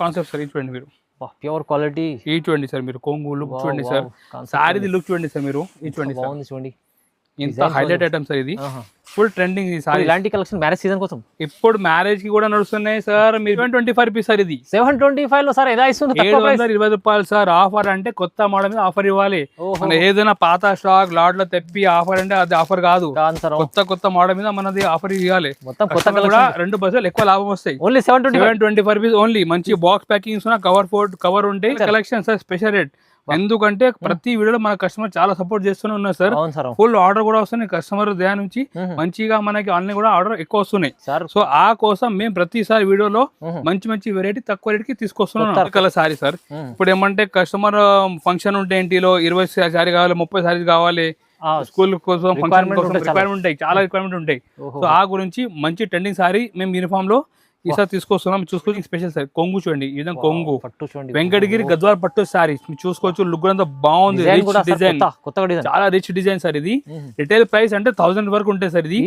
Concept sir. చూడండి మీరు, pure quality చూడండి సార్ మీరు, కొంగు లుక్ చూడండి సార్, సారీది లుక్ చూడండి సార్ మీరు. చూడండి సార్, చూడండి ఇంత హైలైట్ ఐటమ్ సార్ ఇది. ఫుల్ ట్రెండింగ్ ఈ సారీ. ఇలాంటి కలెక్షన్ మ్యారేజ్ సీజన్ కోసం ఇప్పుడు మ్యారేజ్ కి కూడా నడుస్తున్నాయి సార్. మీరు 725 రూపీస్ సార్ ఇది. 725 లో సార్ ఎలా ఇస్తుంది? 720 రూపాయలు సార్. ఆఫర్ అంటే కొత్త మోడల్ మీద ఆఫర్ ఇవ్వాలి. ఏదైనా పాత స్టాక్ లాట్ లో తెప్పి ఆఫర్ అంటే అది ఆఫర్ కాదు. కొత్త మోడల్ మీద మనది ఆఫర్ ఇవ్వాలి. మొత్తం కొత్త కూడా 2% ఎక్కువ లాభం వస్తాయి. Only 725 rupees only. మంచి బాక్స్ ప్యాకింగ్స్ కవర్ ఉంటాయి. Collection sir special rate. ఎందుకంటే ప్రతి వీడియోలో మన కస్టమర్ చాలా సపోర్ట్ చేస్తూనే ఉన్నారు సార్. ఫుల్ ఆర్డర్ కూడా వస్తున్నాయి కస్టమర్ దయా నుంచి. మంచిగా మనకి ఆన్లైన్ కూడా ఆర్డర్ ఎక్కువ వస్తున్నాయి. సో ఆ కోసం మేము ప్రతిసారి వీడియోలో మంచి వెరైటీ తక్కువ రేట్ కి తీసుకొస్తున్నాం. Colour sorry sir. ఇప్పుడు ఏమంటే కస్టమర్ ఫంక్షన్ ఉంటే ఇంటిలో 20 సారీ కావాలి, 30 సారీస్ కావాలి, స్కూల్ కోసం ఫంక్షన్ కోసం రిక్వైర్మెంట్ ఉంటాయి, చాలా రిక్వైర్మెంట్ ఉంటాయి. సో ఆ గురించి మంచి ట్రెండింగ్ సారీ మేము యూనిఫామ్ లో ఈసారి తీసుకొస్తున్నాం. చూసుకోవచ్చు స్పెషల్ సార్. కొంగు చూడండి, ఈ విధంగా కొంగు వెంకటగిరి గద్వాల పట్టు సారీ చూసుకోవచ్చు. లుక్ అంతా బాగుంది, డిజైన్ చాలా రిచ్ డిజైన్ సార్. ఇది రిటైల్ ప్రైస్ అంటే 1000 వరకు ఉంటుంది సార్ ఇది.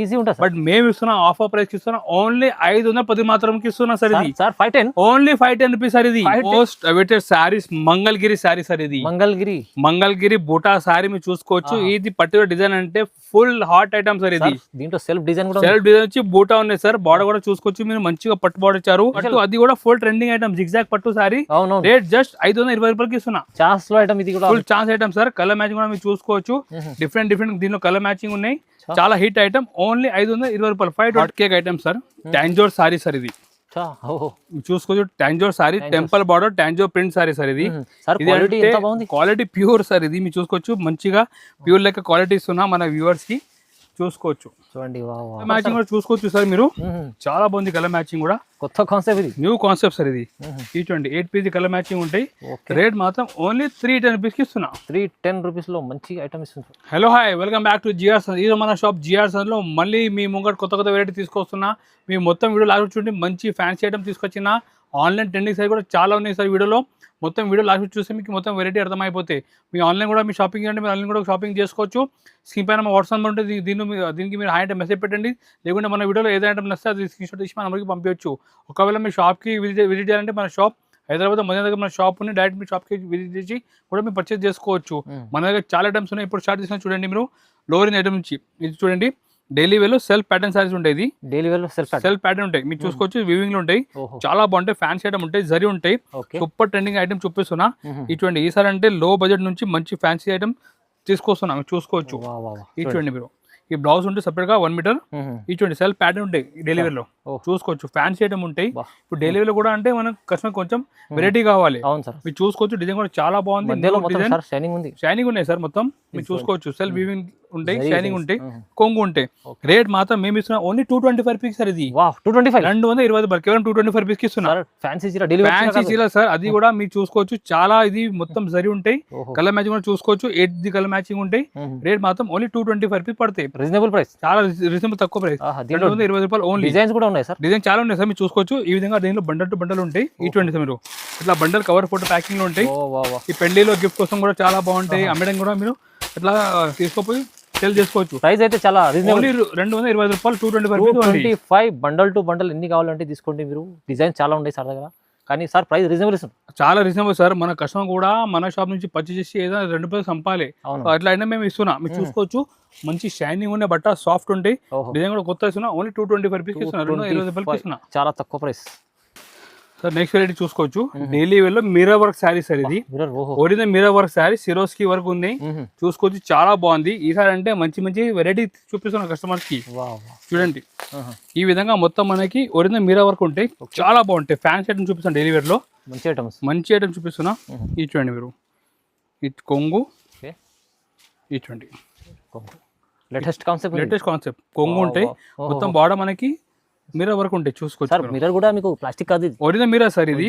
బట్ మేము ఇస్తున్నాం ఆఫర్ ప్రైస్ ఇస్తున్నాం ఓన్లీ 510 మాత్రం ఇస్తున్నాం సార్. ఇది ఓన్లీ 510 రూపీస్ సార్. ఇది most awaited saris Mangalagiri sorry sir. ఇది మంగళగిరి బూటా సారీ మీరు చూసుకోవచ్చు. ఇది పర్టికులర్ డిజైన్ అంటే ఫుల్ హాట్ ఐటమ్ సార్. ఇది దీంట్లో సెల్ఫ్ డిజైన్ వచ్చి బూటా ఉన్నాయి సార్. బార్డర్ కూడా చూసుకోవచ్చు మీరు, మంచిగా పట్టు బార్డర్ ఇచ్చారు. అది కూడా ఫుల్ ట్రెండింగ్ ఐటమ్ జిగ్జాగ్ పట్టు సారీ. రేట్ జస్ట్ 520 రూపాయలకి ఇస్తున్నా. Full chance item sir. Colour matching కూడా మీరు చూసుకోవచ్చు. డిఫరెంట్ దీనిలో కలర్ మ్యాచింగ్ ఉన్నాయి. చాలా హిట్ ఐటమ్. ఓన్లీ 520 రూపాయలు. 5 cake item sir. Tanjore sari sir. ఇది చూసుకోవచ్చు. Tanjore sari, temple border, Tanjore print sari sir. ఇది క్వాలిటీ ప్యూర్ సార్. ఇది మీరు చూసుకోవచ్చు. మంచిగా ప్యూర్ లెక్క క్వాలిటీ ఇస్తున్నా మన వ్యూవర్స్ కి. చూసుకోవచ్చు చూడండి, మ్యాచింగ్ కూడా చూసుకోవచ్చు సార్ మీరు. చాలా బాగుంది కలర్ మ్యాచింగ్ కూడా. కొత్త కాన్సెప్ట్ ఇది, న్యూ కాన్సెప్ట్ సార్. ఇది చూడండి 8 పీస్ కలర్ మ్యాచింగ్ ఉంటాయి. రేట్ మాత్రం ఓన్లీ 310 రూపీస్ కి ఇస్తున్నా. 310 రూపీస్ లో మంచి ఐటమ్ ఇస్తుంది. Hello hi, welcome back to GR son. ఇది మన షాప్ జిఆర్ సన్ లో మళ్ళీ మీ ముంగట కొత్త వెరైటీ తీసుకొస్తున్నా. మీ మొత్తం వీడియో లాస్ట్ చూడండి. మంచి ఫ్యాన్సీ ఐటమ్ తీసుకొచ్చిన. ఆన్లైన్ ట్రెండింగ్ సైడ్ కూడా చాలా ఉన్నాయి సార్. వీడియోలో మొత్తం వీడియో లాస్ట్ చూస్తే మీకు మొత్తం వెరైటీ అర్థమైపోతాయి. మీ ఆన్లైన్ కూడా మీ షాపింగ్ అంటే మీరు ఆన్లైన్ కూడా షాపింగ్ చేసుకోవచ్చు. స్క్రీన్ పైన మా వాట్సాప్ నెంబర్ ఉంటుంది. దీనికి మీరు హాయ్ అంటే మెసేజ్ పెట్టండి. లేకుంటే మన వీడియోలో ఏదైనా నచ్చితే అది స్క్రీన్ షాట్ తీసి మన నెంబర్కి పంపించవచ్చు. ఒకవేళ మీ షాప్కి విజిట్ చేయాలంటే మన షాప్ హైదరాబాద్ మధ్య దగ్గర మన షాప్ ఉంది. డైరెక్ట్ మీ షాప్కి విజిట్ చేసి కూడా మీరు పర్చేస్ చేసుకోవచ్చు. మన దగ్గర చాలా ఐటమ్స్ ఉన్నాయి. ఇప్పుడు స్టార్ట్ చేసిన చూడండి మీరు. లోవర్ ఐటమ్ నుంచి ఇది చూడండి. డైలీ వేలో సెల్ఫ్ ప్యాటర్న్ సారీస్ ఉంటాయి. డైలీ వేలో సెల్ఫ్ ప్యాటర్న్ ఉంటాయి. మీరు చూసుకోవచ్చు. వివింగ్ లో ఉంటాయి. చాలా బాగుంటాయి. ఫ్యాన్సీ ఐటమ్ ఉంటాయి, జరీ ఉంటాయి. సూపర్ ట్రెండింగ్ ఐటమ్ చూపిస్తున్నా. చూడండి ఈసారి అంటే లో బడ్జెట్ నుంచి మంచి ఫ్యాన్సీ ఐటమ్ తీసుకొస్తున్నా. మీరు చూసుకోవచ్చు. చూడండి మీరు. ఈ బ్లౌజ్ ఉంటే సపరేట్ గా 1 మీటర్. చూడండి సెల్ఫ్ ప్యాటర్న్ ఉంటాయి డైలీ వేర్ లో. చూసుకోవచ్చు. ఫ్యాన్సీ ఐటమ్ ఉంటాయి. ఇప్పుడు డైలీ వేర్ లో కూడా అంటే మనకు కస్టమర్ కొంచెం వెరైటీ కావాలి. మీరు చూసుకోవచ్చు. డిజైన్ కూడా చాలా బాగుంది. షైనింగ్ ఉన్నాయి సార్ మొత్తం. మీరు చూసుకోవచ్చు. సెల్ఫ్ వీవింగ్ ఉంటాయి, షైనింగ్ ఉంటాయి, కొంగు ఉంటాయి. రేట్ మాత్రం మేము ఇస్తున్నా ఓన్లీ 225 రూపీస్ సార్. ఇది 220 రూపాయలు కేవలం 225 రూపీస్ కి ఇస్తున్నా. ఫ్యాన్సీ చీర సార్. అది కూడా మీరు చూసుకోవచ్చు. చాలా ఇది మొత్తం జరి ఉంటాయి. కలర్ మ్యాచింగ్ కూడా చూసుకోవచ్చు. 8 కలర్ మ్యాచింగ్ ఉంటాయి. రేట్ మాత్రం ఓన్లీ 225 రూపీస్ పడతాయి. రీజనబుల్ ప్రైస్, చాలా రీజనబుల్ తక్కువ ప్రైస్. 220 రూపాయలు ఓన్లీ. డిజైన్స్ కూడా ఉన్నాయి సార్. డిజైన్ చాలా ఉన్నాయి సార్. మీరు చూసుకోవచ్చు. ఈ విధంగా దీనిలో బండల్ టు బండల్ ఉంటాయి. చూడండి సార్ మీరు. ఇట్లా బండల్ కవర్ ఫోటో ప్యాకింగ్ లో ఉంటాయి. ఈ పెళ్లిలో గిఫ్ట్ కోసం కూడా చాలా బాగుంటాయి. అమ్మడం కూడా మీరు ఇట్లా తీసుకోపోయి సేల్ చేసుకోవచ్చు. ప్రైస్ అయితే చాలా రీజనబుల్. 220 రూపాయలు. 225 బండల్ టు బండల్ ఎన్ని కావాలంటే తీసుకోండి మీరు. డిజైన్ చాలా ఉన్నాయి సార్ దగ్గర. కానీ సార్ ప్రైస్ రీజనబుల్ ఇస్తుంది. చాలా రీజనబుల్ సార్. మన కస్టమర్ కూడా మన షాప్ నుంచి పర్చేస్ చేసి ఏదైనా 2 రూపాయలు సంపాలి. అట్లా అయినా మేము ఇస్తున్నాం. మీరు చూసుకోవచ్చు. మంచి షైనింగ్ ఉండే బట్ట, సాఫ్ట్ ఉంటాయి. డిజైన్ కూడా కొత్త ఇస్తున్నా. ఓన్లీ 225 రూపీస్ ఇస్తున్నా. 220 రూపాయలకి ఇస్తున్నా. చాలా తక్కువ ప్రైస్ సార్. నెక్స్ట్ వెరైటీ చూసుకోవచ్చు. డైలీ వేర్ లో మిర్రర్ వర్క్ శారీ సార్. ఇది original mirror work sari. Swarovski work ఉంది. చూసుకోవచ్చు. చాలా బాగుంది. ఈసారి అంటే మంచి వెరైటీ చూపిస్తున్నాం కస్టమర్స్ కి. చూడండి ఈ విధంగా మొత్తం మనకి ఒరిజినల్ మిర్రర్ వర్క్ ఉంటాయి. చాలా బాగుంటాయి. ఫ్యాన్సీ ఐటమ్ చూపిస్తాను. డైలీ వేర్ లో మంచి ఐటమ్ చూపిస్తున్నా. ఇది చూడండి మీరు. ఇది కొంగు. ఇది చూడండి లేటెస్ట్ కాన్సెప్ట్ కొంగు ఉంటాయి. మొత్తం బార్డర్ మనకి మిర్రర్ వర్క్ ఉంటాయి. చూసుకోవచ్చు. మిర్రర్ కూడా మీకు ప్లాస్టిక్ కాదు, ఒరిజినల్ మిర్రర్ సార్. ఇది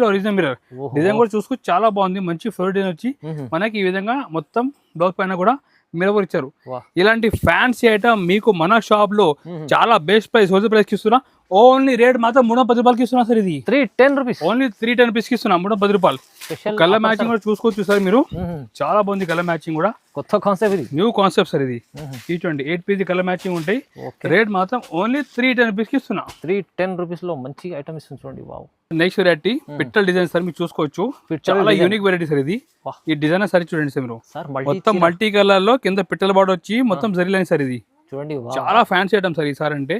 ఒరిజినల్ మిర్రర్. డిజైన్ కూడా చూసుకోవచ్చు. చాలా బాగుంది. మంచి ఫ్లోర్ డిజైన్ వచ్చి మనకి ఈ విధంగా మొత్తం బ్లౌజ్ పైన కూడా మిర్రర్ వర్క్ ఇచ్చారు. ఇలాంటి ఫ్యాన్సీ ఐటమ్ మీకు మన షాప్ లో చాలా బెస్ట్ ప్రైస్, హోల్సేల్ ప్రైస్ కి ఇస్తున్నా. ఓన్లీ రేట్ మాత్రం 310 రూపాయలకి ఇస్తున్నా సార్ ఇది 310 రూపీస్ ఓన్లీ 310 రూపీస్కి ఇస్తున్నా 310 రూపాయలు స్పెషల్ కలర్ మ్యాచింగ్ కూడా చూసుకోవచ్చు సార్ మీరు చాలా బాగుంది కలర్ మ్యాచింగ్ కూడా కొత్త కాన్సెప్ట్ ఇది న్యూ కాన్సెప్ట్ సార్ ఇది చూడండి 8 పీస్ కలర్ మ్యాచింగ్ ఉంటాయి రేట్ మాత్రం ఓన్లీ 310 రూపీస్కి ఇస్తున్నా 310 రూపీస్ లో మంచి ఐటమ్ ఇస్తుంది చూడండి wow next variety పిట్టల్ design sir మీరు చూసుకోవచ్చు చాలా యూనిక్ వెరైటీ సార్ ఇది ఈ డిజైన్ సార్ చూడండి సార్ మీరు మొత్తం మల్టీ కలర్ లో కింద పిట్టల బార్డర్ వచ్చి మొత్తం జరీ లైన్ సార్ ఇది చూడండి చాలా ఫ్యాన్సీ ఐటమ్ సార్ ఈ సార్ అంటే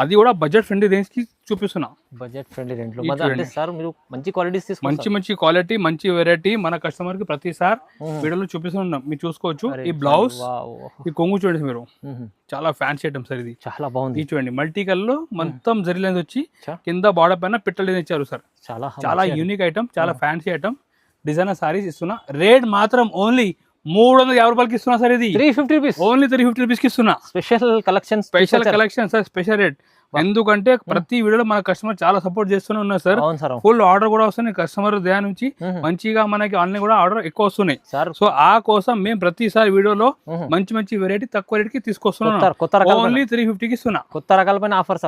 అది కూడా బడ్జెట్ ఫ్రెండ్లీ రేంజ్ కి చూపిస్తున్నా బడ్జెట్ ఫ్రెండ్లీ రేంజ్ లో అంటే సార్ మీరు మంచి క్వాలిటీస్ తీసుకుంటారు మంచి క్వాలిటీ మంచి వెరైటీ మన కస్టమర్ కి ప్రతిసారి వీడియోలో చూపిస్తున్నాం మీరు చూసుకోవచ్చు ఈ బ్లౌజ్ ఈ కొంగు చూడండి మీరు చాలా ఫ్యాన్సీ ఐటమ్ సార్ ఇది చాలా బాగుంది చూడండి మల్టీ కలర్ లో మొత్తం జరీ లైన్స్ వచ్చి కింద బార్డర్ పైన పిట్టలు డిజైన్ ఇచ్చారు సార్ చాలా యూనిక్ ఐటమ్ చాలా ఫ్యాన్సీ ఐటమ్ డిజైనర్ సారీస్ ఇస్తున్నా రేట్ మాత్రం ఓన్లీ 350 రూపాయలకి ఇస్తున్నా సార్ ఇది 350 రూపీస్ ఓన్లీ 350 రూపీస్ ఇస్తున్నా special collection sir special rate ఎందుకంటే ప్రతి వీడియోలో మన కస్టమర్ చాలా సపోర్ట్ చేస్తూనే ఉన్నారు సార్ ఫుల్ ఆర్డర్ కూడా వస్తున్నాయి కస్టమర్ దగ్గర నుంచి మంచిగా మనకి ఆన్లైన్ కూడా ఆర్డర్ ఎక్కువ వస్తున్నాయి సో ఆ కోసం మేము ప్రతిసారి వీడియోలో మంచి వెరైటీ తక్కువ రేట్ కి తీసుకొస్తున్నాం ఓన్లీ 350కి ఇస్తున్నా కొత్త రకాలపైన offer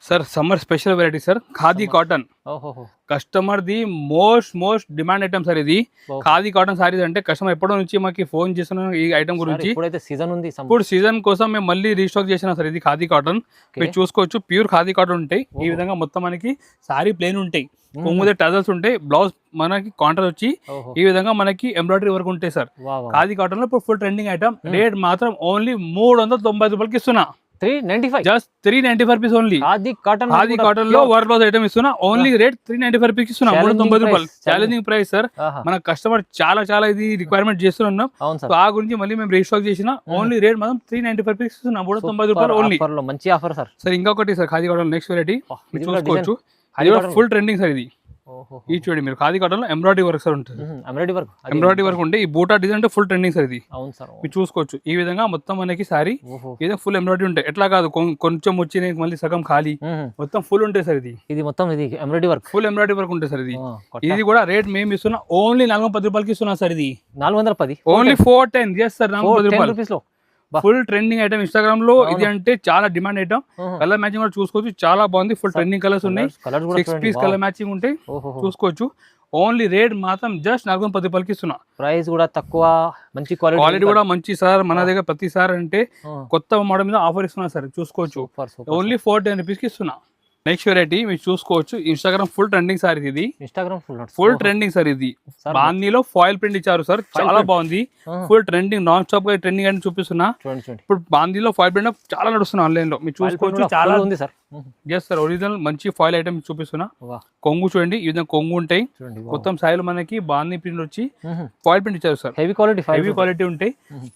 sir summer special variety sir khadi cotton customer the most demand item sir ఇది ఖాదీ కాటన్ సారీస్ అంటే కస్టమర్ ఎప్పటి నుంచి మాకు ఫోన్ చేస్తున్నాం ఈ ఐటమ్ గురించి ఇప్పుడు సీజన్ కోసం మేము మళ్ళీ రీస్టాక్ చేసిన సార్ ఇది ఖాదీ కాటన్ మీరు చూసుకోవచ్చు ప్యూర్ ఖాదీ కాటన్ ఉంటాయి ఈ విధంగా మొత్తం మనకి సారీ ప్లేన్ ఉంటాయి కొంగుదే టజల్స్ ఉంటాయి బ్లౌజ్ మనకి కాంట్రాస్ట్ వచ్చి ఈ విధంగా మనకి ఎంబ్రాయిడరీ వర్క్ ఉంటాయి సార్ ఖాదీ కాటన్ లో ఇప్పుడు ఫుల్ ట్రెండింగ్ ఐటమ్ రేట్ మాత్రం ఓన్లీ 390 రూపాయలకి ఇస్తున్నా 395 just 395 rupees only khadi cotton లో వర్క్ బ్లౌజ్ ఐటమ్ ఇస్తున్నా ఓన్లీ రేట్ 395 రూపీస్ ఇస్తున్నా 390 రూపాయలు ఛాలెంజింగ్ ప్రైస్ సార్ మన కస్టమర్ చాలా ఇది రిక్వైర్మెంట్ చేస్తున్నాం సో ఆ గురించి మళ్ళీ మేము రీస్టాక్ చేసిన ఓన్లీ రేట్ మాత్రం 395 రూపీస్ ఇస్తున్నా 390 రూపాయలు ఓన్లీ మంచి ఆఫర్ సార్ ఇంకొకటి sir khadi cotton next variety చూసుకోవచ్చు అది కూడా ఫుల్ ట్రెండింగ్ సార్ ఇది ఈ చూడండి మీరు ఖాదీ కాటన్ లో ఎంబ్రాయిడరీ వర్క్ సార్ ఉంటుంది ఎంబ్రాయిడరీ వర్క్ ఉంటే ఈ బూటా డిజైన్ అంటే ఫుల్ ట్రెండింగ్ సార్ ఇది మీరు చూసుకోవచ్చు ఈ విధంగా మొత్తం మనకి సారీ ఇది ఫుల్ ఎంబ్రాయిడరీ ఉంటాయి ఎట్లా కాదు కొంచెం వచ్చి మళ్ళీ సగం ఖాళీ మొత్తం ఫుల్ ఉంటాయి సార్ ఇది మొత్తం ఇది embroidery work full embroidery work ఉంటుంది సార్ ఇది కూడా రేట్ మేము ఇస్తున్నా ఓన్లీ 410 రూపాయలకి ఇస్తున్నా సార్ ఇది 410 ఓన్లీ 410 ఎస్ సార్ 410 రూపాయలు ఫుల్ ట్రెండింగ్ ఐటమ్ ఇన్స్టాగ్రామ్ లో ఇది అంటే చాలా డిమాండ్ ఐటమ్ కలర్ మ్యాచింగ్ కూడా చూసుకోవచ్చు చాలా బాగుంది ఫుల్ ట్రెండింగ్ కలర్స్ ఉన్నాయి 6 పీస్ కలర్ మ్యాచింగ్ ఉంటాయి చూసుకోవచ్చు ఓన్లీ రేట్ మాత్రం జస్ట్ 410 రూపాయలకి ఇస్తున్నా ప్రైస్ కూడా తక్కువ మంచి క్వాలిటీ కూడా మంచి సార్ మన దగ్గర ప్రతిసారి అంటే కొత్త మోడల్ మీద ఆఫర్ ఇస్తున్నా సార్ చూసుకోవచ్చు ఓన్లీ 410 రూపీస్ కి ఇస్తున్నా నెక్స్ట్ వెరైటీ మీరు చూసుకోవచ్చు ఇన్స్టాగ్రామ్ ఫుల్ ట్రెండింగ్ సార్ ఇది ఫుల్ ట్రెండింగ్ సార్ ఇది బాందీలో ఫాయిల్ ప్రింట్ ఇచ్చారు సార్ చాలా బాగుంది ఫుల్ ట్రెండింగ్ నాన్ స్టాప్ గా ట్రెండింగ్ అని చూపిస్తున్నా ఇప్పుడు బాందీలో ఫాయిల్ ప్రింట్ చాలా నడుస్తున్నా ఆన్లైన్ లో మీరు చూసుకోవచ్చు చాలా ఉంది సార్ ఎస్ సార్ ఒరిజినల్ మంచి ఫాయిల్ ఐటమ్ చూపిస్తున్నా కొంగు చూడండి ఈ విధంగా కొంగు ఉంటాయి మొత్తం సాయిల్ మనకి బాందీ ప్రింట్ వచ్చి ఫాయిల్ ప్రింట్ ఇచ్చారు సార్ హెవీ క్వాలిటీ ఉంటాయి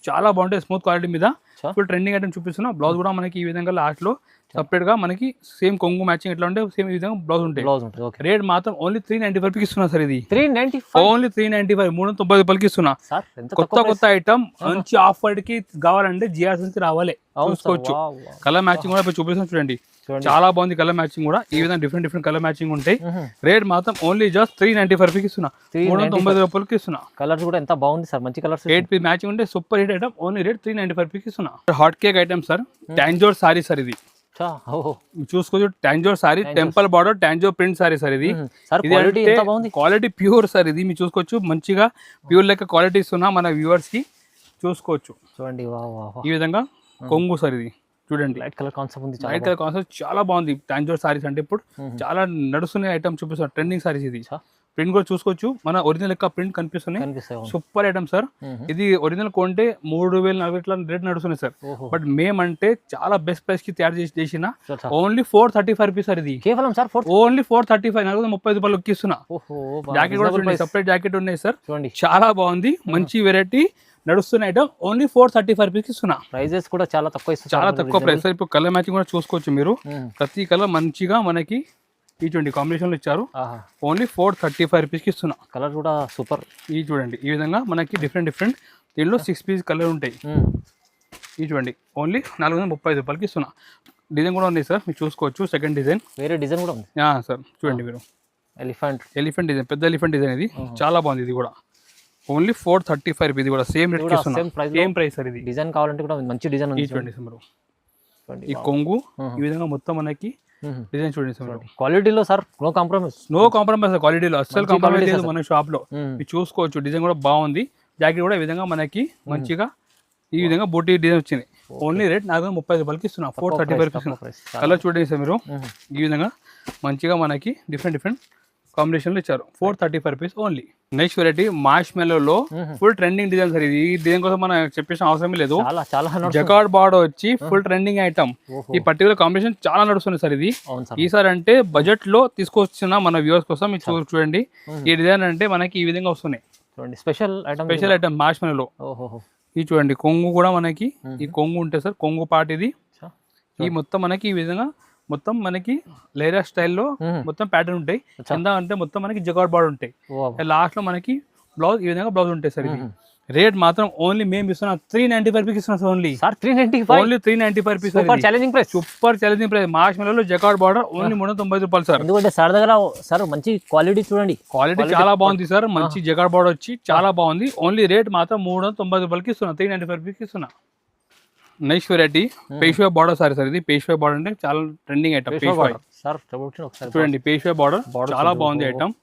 చాలా బాగుంటాయి స్మూత్ క్వాలిటీ మీద ఫుల్ ట్రెండింగ్ ఐటమ్ చూపిస్తున్నా బ్లౌజ్ కూడా మనకి ఈ విధంగా లాస్ట్ లో సెపరేట్ గా మనకి సేమ్ కొంగు మ్యాచింగ్ ఎట్లా ఉంటే సేమ్ ఈ విధంగా బ్లౌజ్ ఉంటాయి రేట్ మాత్రం ఓన్లీ 395 రూపీస్ ఇస్తున్నా సార్ ఇది 395 ఓన్లీ 390 రూపాయలకి ఇస్తున్నా కొత్త ఐటమ్ మంచి ఆఫర్ కి కావాలంటే జిఆర్ఎస్ కి రావాలి చూసుకోవచ్చు కలర్ మ్యాచింగ్ కూడా చూపిస్తున్నా చూడండి చాలా బాగుంది కలర్ మ్యాచింగ్ కూడా ఈ విధంగా డిఫరెంట్ కలర్ మ్యాచింగ్ ఉంటాయి రేట్ మాత్రం ఓన్లీ జస్ట్ 395 రూపీస్ ఇస్తున్నా 390 రూపాయలకి ఇస్తున్నా కలర్స్ కూడా ఎంత బాగుంది సార్ మంచి కలర్స్ 8 పీస్ మ్యాచింగ్ ఉంటే super hit item only rate 395 rupees ఇస్తున్నా hot cake item sir Tanjore sari sir ఇది చూసుకోవచ్చు Tanjore sari temple border Tanjore print sari sir ఇది క్వాలిటీ ప్యూర్ సార్ ఇది మీరు చూసుకోవచ్చు మంచిగా ప్యూర్ లెక్క క్వాలిటీ ఇస్తున్నా మన వ్యూవర్స్ కి చూసుకోవచ్చు చూడండి ఈ విధంగా కొంగు సార్ ఇది చూడండి లైట్ కలర్ కాన్సెప్ట్ ఉంది లైట్ కలర్ కాన్సెప్ట్ చాలా బాగుంది టాంజోర్ సారీస్ అంటే ఇప్పుడు చాలా నడుస్తున్న ఐటమ్ చూపిస్తున్నారు ట్రెండింగ్ సారీస్ ఇది ప్రింట్ కూడా చూసుకోవచ్చు మన ఒరిజినల్ లెక్క ప్రింట్ కనిపిస్తున్నాయి సూపర్ ఐటమ్ సార్ ఇది ఒరిజినల్ కొంటే 3000 రేట్ నడుస్తున్నాయి సార్ బట్ మేమంటే చాలా బెస్ట్ ప్రైస్ కి తయారు చేసిన ఓన్లీ 435 రూపీస్ సార్ ఇది కేవలం సార్ ఓన్లీ 435 30 రూపాయలు ఇస్తున్నా జాకెట్ కూడా సపరేట్ జాకెట్ ఉన్నాయి సార్ చాలా బాగుంది మంచి వెరైటీ నడుస్తున్న ఐటమ్ ఓన్లీ 435 రూపీస్ ఇస్తున్నా ప్రైజెస్ కూడా చాలా తక్కువ ప్రైస్ సార్ ఇప్పుడు కలర్ మ్యాచింగ్ కూడా చూసుకోవచ్చు మీరు ప్రతి కలర్ మంచిగా మనకి ఈ చూడండి కాంబినేషన్ లో ఇచ్చారు ఓన్లీ 435 రూపీస్ కి ఇస్తున్నా కలర్ కూడా సూపర్ ఈ చూడండి ఈ విధంగా మనకి డిఫరెంట్ దీనిలో 6 పీస్ కలర్ ఉంటాయి ఈ చూడండి ఓన్లీ 435 రూపాయలకి ఇస్తున్నా డిజైన్ కూడా ఉంది సార్ మీరు చూసుకోవచ్చు సెకండ్ డిజైన్ వేరే డిజైన్ కూడా ఉంది సార్ చూడండి మీరు ఎలిఫెంట్ డిజైన్ పెద్ద ఎలిఫెంట్ డిజైన్ ఇది చాలా బాగుంది ఇది కూడా ఓన్లీ 435 రూపీస్ కూడా same rate same price sir ఇది డిజైన్ కావాలంటే కూడా మంచి డిజైన్ ఉంది చూడండి ఈ కొంగు ఈ విధంగా మొత్తం మనకి డిజైన్ చూడండి సార్. క్వాలిటీలో sir no compromise. No compromise క్వాలిటీలో అస్సలు మంచి కాంప్రమైజ్ quality లేదు సార్. మన షాప్ లో. మీరు చూసుకోవచ్చు డిజైన్ కూడా బాగుంది. జాకెట్ కూడా ఈ విధంగా మనకి మంచిగా ఈ విధంగా బూటీ డిజైన్ వచ్చింది. ఓన్లీ రేట్ 430 రూపాయలకి ఇస్తున్నా. 435 రూపీస్. కలర్ చూడండి సార్ మీరు. ఈ విధంగా మంచిగా మనకి డిఫరెంట్ కాంబినేషన్లో ఇచ్చారు. 435 రూపీస్ ఓన్లీ. నెక్స్ట్ వెరైటీ మార్ష్ మెలోలో ఫుల్ ట్రెండింగ్ డిజైన్ సార్. ఇది ఈ డిజైన్ కోసం మనం చెప్పేసిన అవసరమే లేదు. జకార్డ్ బార్డర్ వచ్చి ఫుల్ ట్రెండింగ్ ఐటమ్. ఈ పర్టికులర్ కాంబినేషన్ చాలా నడుస్తుంది సార్. ఇది ఈసారి అంటే బడ్జెట్ లో తీసుకొచ్చిన మన వ్యూవర్స్ కోసం మీరు చూడండి. ఈ డిజైన్ అంటే మనకి ఈ విధంగా వస్తున్నాయి. Special item marshmallow. ఇది చూడండి కొంగు కూడా మనకి ఈ కొంగు ఉంటుంది సార్. కొంగు పార్ట్ ఇది. ఈ మొత్తం మనకి ఈ విధంగా మొత్తం మనకి లేరా స్టైల్లో మొత్తం ప్యాటర్న్ ఉంటాయి. కింద అంటే మొత్తం మనకి జకార్డ్ బార్డర్ ఉంటాయి. లాస్ట్ లో మనకి బ్లౌజ్ ఈ విధంగా బ్లౌజ్ ఉంటాయి సార్. ఇది రేట్ మాత్రం ఓన్లీ మేము ఇస్తున్నాం 395 రూపీస్ ఇస్తున్నాం sir. Only 395 rupees. Super challenging price. Super challenging price. Marshmallow jacquard border only 390 రూపాయలు సార్. ఎందుకంటే సార్ దగ్గర సార్ మంచి క్వాలిటీ చూడండి. క్వాలిటీ చాలా బాగుంది సార్. మంచి జకార్డ్ బార్డర్ వచ్చి చాలా బాగుంది. ఓన్లీ రేట్ మాత్రం 390 రూపాయలకి ఇస్తున్నా. 395 రూపీస్ ఇస్తున్నా. Next variety Peshwa border sorry sir. ఇది పేష్వా బార్డర్ అంటే చాలా ట్రెండింగ్ ఐటమ్. చూడండి పేష్వా బార్డర్ చాలా బాగుంది ఐటమ్.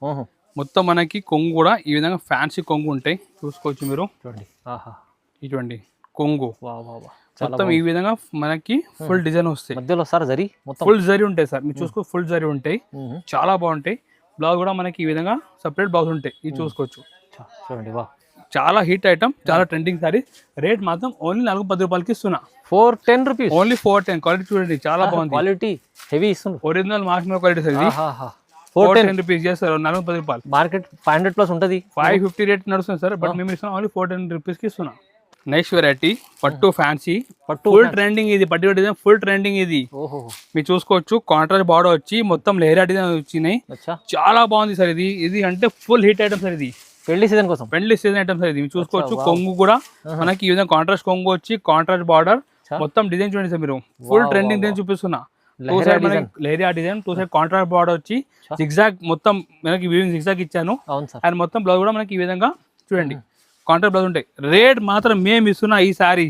మొత్తం మనకి కొంగు కూడా ఈ విధంగా ఫ్యాన్సీ కొంగు ఉంటాయి. చూసుకోవచ్చు మీరు. చూడండి కొంగు మొత్తం ఈ విధంగా మనకి ఫుల్ డిజైన్ వస్తాయి. మధ్యలో సార్ జరీ ఫుల్ జరీ ఉంటాయి సార్. మీరు చూసుకో ఫుల్ జరీ ఉంటాయి. చాలా బాగుంటాయి. బ్లౌజ్ కూడా మనకి ఈ విధంగా సపరేట్ బ్లౌజ్ ఉంటాయి. ఇది చూసుకోవచ్చు. చూడండి చాలా హిట్ ఐటమ్. చాలా ట్రెండింగ్ సారీ. రేట్ మాత్రం ఓన్లీ 410 రూపాయలకి ఇస్తున్నా. 410 రూపీస్ ఓన్లీ 410. క్వాలిటీ చూడండి చాలా బాగుంది. క్వాలిటీ హెవీ ఇస్తుంది. Original marshmallow quality sir. ఇది 410 రూపీస్ చేస్తారు. 410 రూపాయలు. మార్కెట్ 500 ప్లస్ ఉంటుంది. 550 రేట్ నడుస్తుంది సార్. బట్ మేము ఇస్తున్నాం ఓన్లీ 410 రూపీస్ కి ఇస్తున్నా. నెక్స్ట్ వెరైటీ పట్టు ఫ్యాన్సీ. ఫుల్ ట్రెండింగ్ ఇది. పర్టికులర్ డిజైన్ ఫుల్ ట్రెండింగ్ ఇది. మీరు చూసుకోవచ్చు. కాంట్రాస్ట్ బార్డర్ వచ్చి మొత్తం లేరా డిజైన్ వచ్చినాయి. చాలా బాగుంది సార్. ఇది అంటే ఫుల్ హిట్ ఐటమ్ సార్. ఇది పెళ్లి సీజన్ కోసం పెళ్లి సీజన్ ఐటమ్స్ ఇది. మీరు చూసుకోవచ్చు. కొంగు కూడా మనకి ఈ విధంగా కాంట్రాస్ట్ కొంగు వచ్చి కాంట్రాస్ట్ బార్డర్ మొత్తం డిజైన్ చూడండి సార్. మీరు ఫుల్ ట్రెండింగ్ డిజైన్ చూపిస్తున్నా. Two side leheriya design, two side contrast border వచ్చి జిగ్జాగ్ మొత్తం మనకి వీవింగ్ జిగ్జాగ్ ఇచ్చాను. అండ్ మొత్తం బ్లౌజ్ కూడా మనకి ఈ విధంగా చూడండి కాంట్రాస్ట్ బ్లౌజ్ ఉంటాయి. రేట్ మాత్రం మేము ఇస్తున్నా ఈ సారీ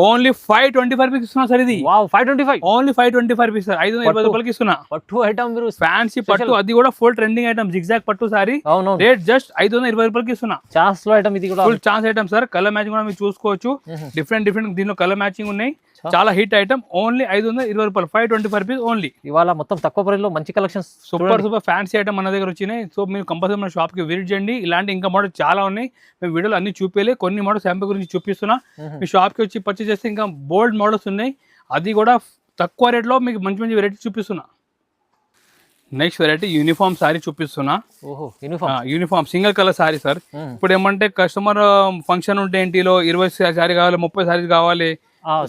ఓన్లీ 525 రూపీస్ ఇస్తున్నా సార్. ఇది 525 ఓన్లీ 525 రూపీస్ సార్. 520 రూపాయలకి ఇస్తున్నా. పట్టు ఐటమ్ మీరు ఫ్యాన్సీ పట్టు, అది కూడా ఫుల్ ట్రెండింగ్ ఐటమ్ జిగ్జాగ్ పట్టు సారీ. రేట్ జస్ట్ 520 రూపాయలకి ఇస్తున్నా. ఛాన్స్ లో ఐటమ్ ఇది కూడా full chance item sir. Colour matching కూడా మీరు చూసుకోవచ్చు. డిఫరెంట్ దీనిలో కలర్ మ్యాచింగ్ ఉన్నాయి. చాలా హిట్ ఐటమ్. ఓన్లీ 520 రూపాయలు. 525 రూపీస్ ఓన్లీ. ఇవాళ మొత్తం తక్కువ ప్రైస్ లో మంచి కలెక్షన్స్ సూపర్ ఫ్యాన్సీ ఐటమ్ మన దగ్గర వచ్చినాయి. సో మీరు కంపల్సరీ మన షాప్ కి విజిట్ చేయండి. ఇలాంటి ఇంకా మోడల్ చాలా ఉన్నాయి. మేము వీడియోలో అన్ని చూపించలే. కొన్ని మోడల్ శాంపుల్ గురించి చూపిస్తున్నా. మీ షాప్ కి వచ్చి పర్చేస్ చేస్తే ఇంకా బోల్డ్ మోడల్స్ ఉన్నాయి. అది కూడా తక్కువ రేట్ లో మీకు మంచి మంచి వెరైటీ చూపిస్తున్నా. నెక్స్ట్ వెరైటీ యూనిఫామ్ సారీ చూపిస్తున్నా. Uniform single colour sorry sir. ఇప్పుడు ఏమంటే కస్టమర్ ఫంక్షన్ ఉంటే ఇంటిలో 20 సారీ కావాలి, 30 సారీస్ కావాలి.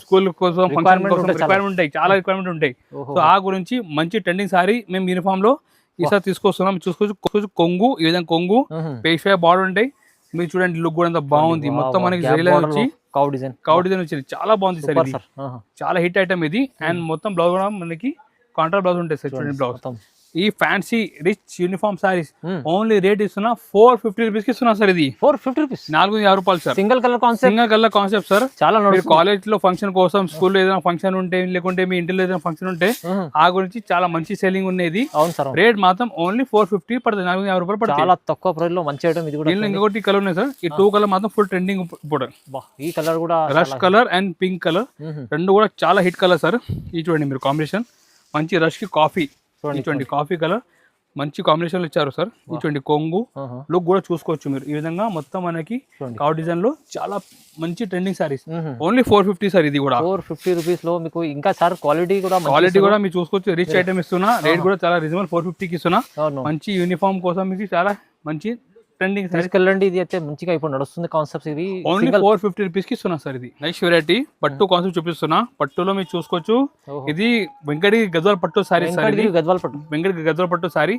స్కూల్ కోసం ఫంక్షన్ కోసం రిక్వైర్మెంట్ ఉంటాయి. చాలా రిక్వైర్మెంట్ ఉంటాయి. సో ఆ గురించి మంచి ట్రెండింగ్ సారీ మేము యూనిఫామ్ లో ఈసారి తీసుకొస్తున్నాం. చూసుకోవచ్చు. కొంగు ఈ విధంగా కొంగు పేష్వా బార్డర్ ఉంటాయి. మీరు చూడండి లుక్ కూడా అంత బాగుంది. మొత్తం మనకి వచ్చి కౌ డిజైన్ వచ్చింది. చాలా బాగుంది సార్. ఇది చాలా హిట్ ఐటమ్ ఇది. అండ్ మొత్తం బ్లౌజ్ కూడా మనకి కాంట్రాస్ట్ బ్లౌజ్ ఉంటాయి సార్. చూడండి బ్లౌజ్. ఈ fancy rich uniform saris only rate ఇస్తున్నా 450 రూపీస్ కి ఇస్తున్నా సార్. ఇది 450 రూపీస్. 450 రూపాయలు sir. Single colour concept sir. చాలా కాలేజ్ లో ఫంక్షన్ కోసం, స్కూల్లో ఏదైనా ఫంక్షన్ ఉంటే, లేకుంటే మీ ఇంటిలో ఏదైనా ఫంక్షన్ ఉంటే ఆ గురించి చాలా మంచి సెల్లింగ్ ఉన్నది. రేట్ మాత్రం ఓన్లీ 450 పడుతుంది. 450 రూపాయలు పడుతుంది. చాలా తక్కువ ప్రైస్ లో మంచి ఐటమ్ ఇది కూడా. ఇంకొకటి కలర్ ఉన్నాయి సార్. ఈ 2 కలర్ మాత్రం ఫుల్ ట్రెండింగ్ ఇప్పుడు. ఈ కలర్ కూడా rush colour and pink colour రెండు కూడా చాలా హిట్ కలర్ సార్. ఈ చూడండి మీరు కాంబినేషన్ మంచి రష్ కి కాఫీ. చూడండి కాఫీ కలర్ మంచి కాంబినేషన్ ఇచ్చారు సార్. చూడండి కొంగు లుక్ కూడా చూసుకోవచ్చు మీరు. ఈ విధంగా మొత్తం మనకి కౌ డిజైన్ లో చాలా మంచి ట్రెండింగ్ సారీస్. Only 450 sir. ఇది కూడా 450 రూపీస్ లో మీకు ఇంకా సార్ క్వాలిటీ కూడా మీరు చూసుకోవచ్చు. రిచ్ ఐటమ్ ఇస్తున్నా. రేట్ కూడా చాలా రీజనబుల్. 450 కి ఇస్తున్నా. మంచి యూనిఫామ్ కోసం మీకు చాలా మంచి ట్రెండింగ్ తీసుకెళ్ళండి. ఇది అయితే మంచిగా ఇప్పుడు నడుస్తుంది కాన్సెప్ట్. ఇది ఓన్లీ 450 రూపీస్ కి ఇస్తున్నా సార్. ఇది నెక్స్ట్ వెరైటీ పట్టు కాన్సెప్ట్ చూపిస్తున్నా. పట్టులో మీరు చూసుకోవచ్చు. ఇది వెంకటగిరి గద్వాల్ పట్టు సారీ సార్. వెంకటగిరి గద్వాల్ పట్టు సారీ.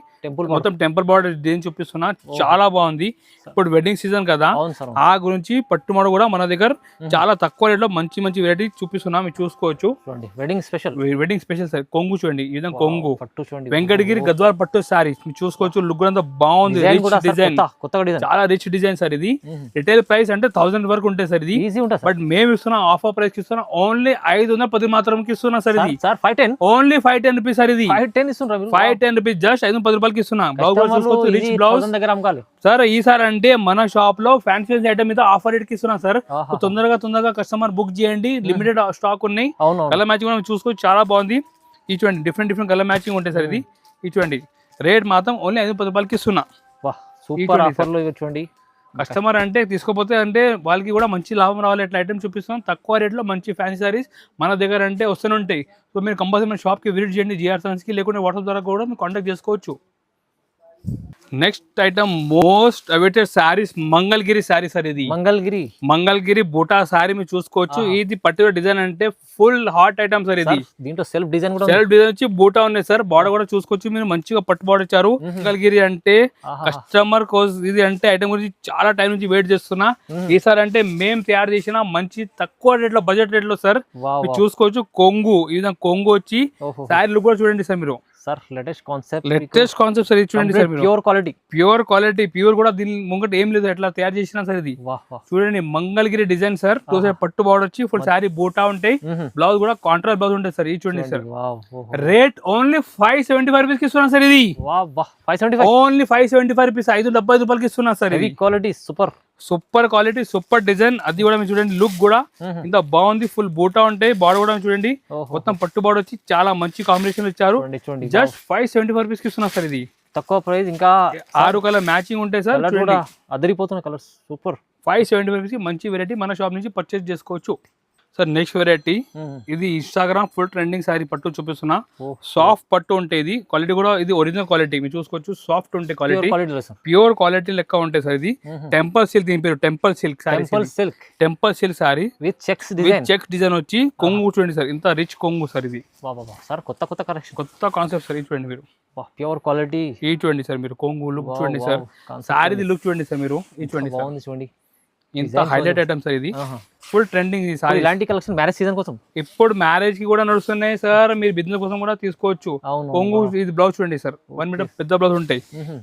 మొత్తం టెంపుల్ బార్డర్ డిజైన్ చూపిస్తున్నా. చాలా బాగుంది. ఇప్పుడు వెడ్డింగ్ సీజన్ కదా, ఆ గురించి పట్టు మోడల్ కూడా మన దగ్గర చాలా తక్కువ రేట్ లో మంచి మంచి వెరైటీ చూపిస్తున్నా. మీరు చూసుకోవచ్చు. Wedding special sir. కొంగు చూడండి. ఈ విధంగా కొంగు వెంకటగిరి గద్వాల్ పట్టు సారీ మీరు చూసుకోవచ్చు. లుక్ అంతా బాగుంది. డిజైన్ కొత్త కొత్తగా డిజైన్ చాలా రిచ్ డిజైన్ సార్ ఇది. రిటైల్ ప్రైస్ అంటే 1000 వరకు ఉంటాయి సార్ ఇది. ఈజీ ఉంటుంది బట్ మేము ఇస్తున్నాం ఆఫర్ ప్రైస్ ఇస్తున్నాం ఓన్లీ 510 మాత్రం ఇస్తున్నాం సార్ ఇది. సార్ 510 ఓన్లీ 510 రూపీస్ సార్ ఇది. 510 ఇస్తున్నారు 510 రూపీస్ జస్ట్ 510 రూపాయలకి ఇస్తున్నాం. బ్లౌజ్ రిచ్ బ్లౌజ్ దగ్గర అమ్మాలి సార్. ఈసారి అంటే మన షాప్ లో ఫ్యాన్సీ ఐటమ్ మీద ఆఫర్ రేట్ కి ఇస్తున్నాం సార్. తొందరగా కస్టమర్ బుక్ చేయండి, లిమిటెడ్ స్టాక్ ఉన్నాయి. కలర్ మ్యాచింగ్ కూడా చూసుకోవచ్చు, చాలా బాగుంది. ఈ చూడండి డిఫరెంట్ కలర్ మ్యాచింగ్ ఉంటాయి సార్ ఇది. ఈ చూడంండి రేట్ మాత్రం ఓన్లీ 510 రూపాయలకి ఇస్తున్నా. సూపర్ ఆఫర్ లో చూడండి. కస్టమర్ అంటే తీసుకోపోతే అంటే వాళ్ళకి కూడా మంచి లాభం రావాలి, ఎట్లా ఐటమ్ చూపిస్తాం. తక్కువ రేట్లో మంచి ఫ్యాన్సీ సారీస్ మన దగ్గర అంటే వస్తూనే ఉంటాయి. సో మీరు కంపల్సరీ మన షాప్కి విజిట్ చేయండి జిఆర్ సన్స్కి, లేకుంటే వాట్సాప్ ద్వారా కూడా మీరు కాంటాక్ట్ చేసుకోవచ్చు. Next item most awaited saris Mangalagiri sari sir ఇది. మంగళగిరి బూటా శారీ మీరు చూసుకోవచ్చు. ఇది పర్టికులర్ డిజైన్ అంటే ఫుల్ హాట్ ఐటమ్ సార్ ఇది. దీంట్లో సెల్ఫ్ డిజైన్ వచ్చి బూటా ఉన్నాయి సార్. బార్డర్ కూడా చూసుకోవచ్చు మీరు, మంచిగా పట్టు బార్డర్ ఇచ్చారు. మంగళగిరి అంటే కస్టమర్ కోసం ఇది అంటే ఐటమ్ గురించి చాలా టైం నుంచి వెయిట్ చేస్తున్నా. ఈసారి అంటే మేము తయారు చేసిన మంచి తక్కువ రేట్ లో, బడ్జెట్ రేట్ లో సార్ మీరు చూసుకోవచ్చు. కొంగు ఈ విధంగా కొంగు వచ్చి శారీ లుక్ కూడా చూడండి సార్ మీరు. సార్ లేటెస్ట్ కాన్సెప్ట్ సార్ చూడండి సార్. ప్యూర్ క్వాలిటీ కూడా దీని ముంగట ఏం లేదు, ఎట్లా తయారు చేసినా సార్ ఇది. చూడండి మంగళగిరి డిజైన్ సార్. పట్టు బార్డర్ వచ్చి ఫుల్ శారీ బూటా ఉంటాయి. బ్లౌజ్ కూడా కాంట్రాస్ట్ బ్లౌజ్ ఉంటుంది సార్. ఇది చూడండి సార్. రేట్ ఓన్లీ 575 రూపీస్ కి ఇస్తున్నా సార్ ఇది. ఓన్లీ 575 రూపీస్, 570 రూపాయలకి ఇస్తున్నా sir. Quality super quality, super design. అది కూడా మీరు చూడండి, లుక్ కూడా ఇంత బాగుంది. ఫుల్ బూటా ఉంటాయి. బార్డర్ కూడా చూడండి మొత్తం పట్టు బార్డర్ వచ్చి చాలా మంచి కాంబినేషన్ ఇచ్చారు. జస్ట్ 575 రూపీస్ కి ఇస్తున్నా సార్ ఇది. తక్కువ ప్రైస్, ఇంకా 6 కలర్ మ్యాచింగ్ ఉంటాయి సార్. అదిరిపోతున్న కలర్స్ సూపర్. 575 రూపీస్ మంచి వెరైటీ మన షాప్ నుంచి పర్చేస్ చేసుకోవచ్చు సార్. నెక్స్ట్ వెరైటీ ఇది ఇన్స్టాగ్రామ్ ఫుల్ ట్రెండింగ్ సారీ పట్టు చూపిస్తున్నా. సాఫ్ట్ పట్టు ఉంటాయి. ఇది క్వాలిటీ కూడా ఇది ఒరిజినల్ క్వాలిటీ మీరు చూసుకోవచ్చు. సాఫ్ట్ ఉంటాయి క్వాలిటీ, ప్యూర్ క్వాలిటీ లెక్క ఉంటాయి సార్. ఇది టెంపుల్ సిల్క్, దీని పేరు temple silk sorry with checks design వచ్చి కొంగు చూడండి సార్. ఇంత రిచ్ కొంగు సార్ ఇది. సార్ కొత్త కలెక్షన్, కొత్త కాన్సెప్ట్ సార్. ఇది చూడండి మీరు, ప్యూర్ క్వాలిటీ. ఇది చూడండి సార్ మీరు, కొంగు లుక్ చూడండి సార్. సారీది లుక్ చూడండి సార్ మీరు. ఇది చూడండి ఇంత హైలైట్ ఐటమ్ సార్. ఇది ఫుల్ ట్రెండింగ్ సారీ. ఇలాంటి కలెక్షన్ మ్యారేజ్ సీజన్ కోసం, ఇప్పుడు మ్యారేజ్ కి కూడా నడుస్తున్నాయి సార్. మీరు బిజినెస్ కోసం కూడా తీసుకోవచ్చు. కొంగు ఇది బ్లౌజ్ చూడండి సార్, 1 మీటర్ పెద్ద బ్లౌజ్ ఉంటాయి.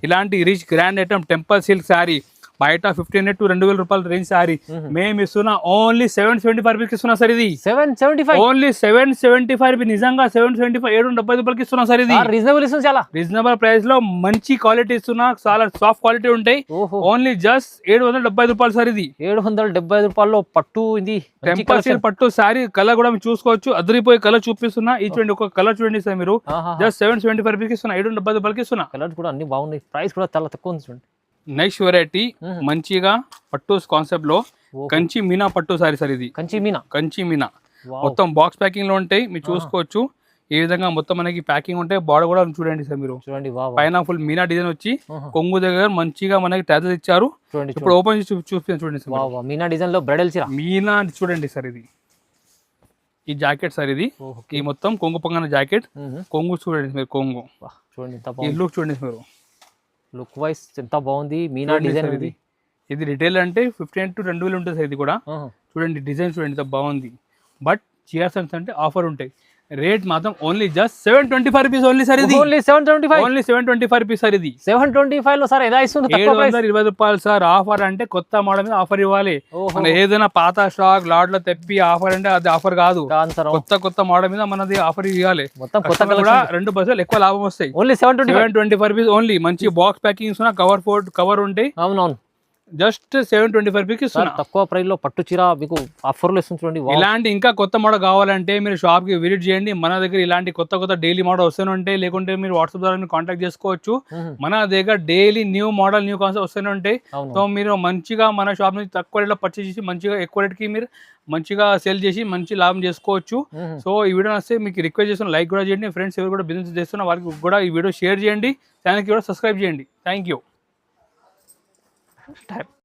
ఇలాంటి rich grand item temple silk sorry బయట 1500 to 2000 రూపాయల రేంజ్ సారీ మేము ఇస్తున్నా ఓన్లీ 775 రూపీస్ ఇస్తున్నా సార్. ఇది 775, ఓన్లీ 775 రూపీస్. నిజంగా 775, 770 రూపాయలకి ఇస్తున్నా సార్. ఇది రీజనబుల్ ప్రైస్ లో మంచి క్వాలిటీ ఇస్తున్నా. చాలా సాఫ్ట్ క్వాలిటీ ఉంటాయి. ఓన్లీ జస్ట్ 770 రూపాయలు సార్. ఇది 770 రూపాయల్లో పట్టు. ఇది టెంపుల్ సిల్క్ పట్టు సారీ. కలర్ కూడా మీరు చూసుకోవచ్చు, అదిరిపోయి కలర్ చూపిస్తున్నా. ఈ చూడండి ఒక కలర్ చూడండి సార్ మీరు. జస్ట్ 775 రూపీస్ ఇస్తున్నా, 770 రూపాయలకి ఇస్తున్నా. కలర్ కూడా అన్ని బాగున్నాయి, ప్రైస్ కూడా చాలా తక్కువ ఉంది చూడండి. నెక్స్ట్ వెరైటీ మంచిగా పట్టు కాన్సెప్ట్ లో కంచి మీనా పట్టు సారీ సార్. ఇది కంచి మీనా మొత్తం బాక్స్ ప్యాకింగ్ లో ఉంటాయి మీరు చూసుకోవచ్చు. ఈ విధంగా మొత్తం మనకి ప్యాకింగ్ ఉంటాయి. బార్డర్ కూడా చూడండి సార్ మీరు. పైన ఫుల్ మీనా డిజైన్ వచ్చి కొంగు దగ్గర మంచిగా మనకి ట్యాజెస్ ఇచ్చారు. ఇప్పుడు ఓపెన్ చేసి చూడండి సార్. మీనా డిజైన్ లో బ్రైడల్ చీర మీనా చూడండి సార్. ఇది ఈ జాకెట్ సార్. ఇది ఈ మొత్తం కొంగు పొంగన జాకెట్. కొంగు చూడండి మీరు, కొంగు చూడండి. ఈ లుక్ చూడండి మీరు, లుక్ వైస్ ఎంత బాగుంది. మీనా డిజైన్ ఇది రిటైల్ అంటే 1500 to 2000 ఉంటుంది సార్. ఇది కూడా చూడండి డిజైన్ చూడండి ఎంత బాగుంది. బట్ జిఆర్ సన్స్ అంటే ఆఫర్ ఉంటాయి. రేట్ మాత్రం only just 725 rupees only sir. ఇది ఓన్లీ 725 రూపీస్ సార్. ఇది 725 లో సార్ ఎలా ఇస్తుంది? 720 రూపాయలు సార్. ఆఫర్ అంటే కొత్త మోడల్ మీద ఆఫర్ ఇవ్వాలి. మన ఏదైనా పాత స్టాక్ లాట్ లో తెప్పి ఆఫర్ అంటే అది ఆఫర్ కాదు. కొత్త మోడల్ మీద మనది ఆఫర్ ఇవ్వాలి. మొత్తం కొత్త కూడా 2% ఎక్కువ లాభం వస్తాయి. Only 725 rupees only. మంచి బాక్స్ ప్యాకింగ్స్ కవర్ ఉంటాయి. అవునవును, జస్ట్ 725 రూపీస్ ఇస్తున్నా. తక్కువ ప్రైస్ లో పట్టు చీర మీకు ఆఫర్ లో ఇస్తుంది చూడండి. ఇలాంటి ఇంకా కొత్త మోడల్ కావాలంటే మీరు షాప్ కి విజిట్ చేయండి. మన దగ్గర ఇలాంటి కొత్త డైలీ మోడల్ వస్తూనే ఉంటాయి. లేకుంటే మీరు వాట్సాప్ ద్వారా కాంటాక్ట్ చేసుకోవచ్చు. మన దగ్గర daily new model new concept వస్తూనే ఉంటాయి. సో మీరు మంచిగా మన షాప్ నుంచి తక్కువ రేట్ లో పర్చేస్ చేసి మంచిగా ఎక్కువ రేట్ కి మీరు మంచిగా సేల్ చేసి మంచి లాభం చేసుకోవచ్చు. సో ఈ వీడియో వస్తే మీకు రిక్వెస్ట్ చేస్తున్నా, లైక్ కూడా చేయండి. ఫ్రెండ్స్ ఎవరు కూడా బిజినెస్ చేస్తున్నా వారికి కూడా ఈ వీడియో షేర్ చేయండి. ఛానల్కి కూడా సబ్స్క్రైబ్ చేయండి. Thank you.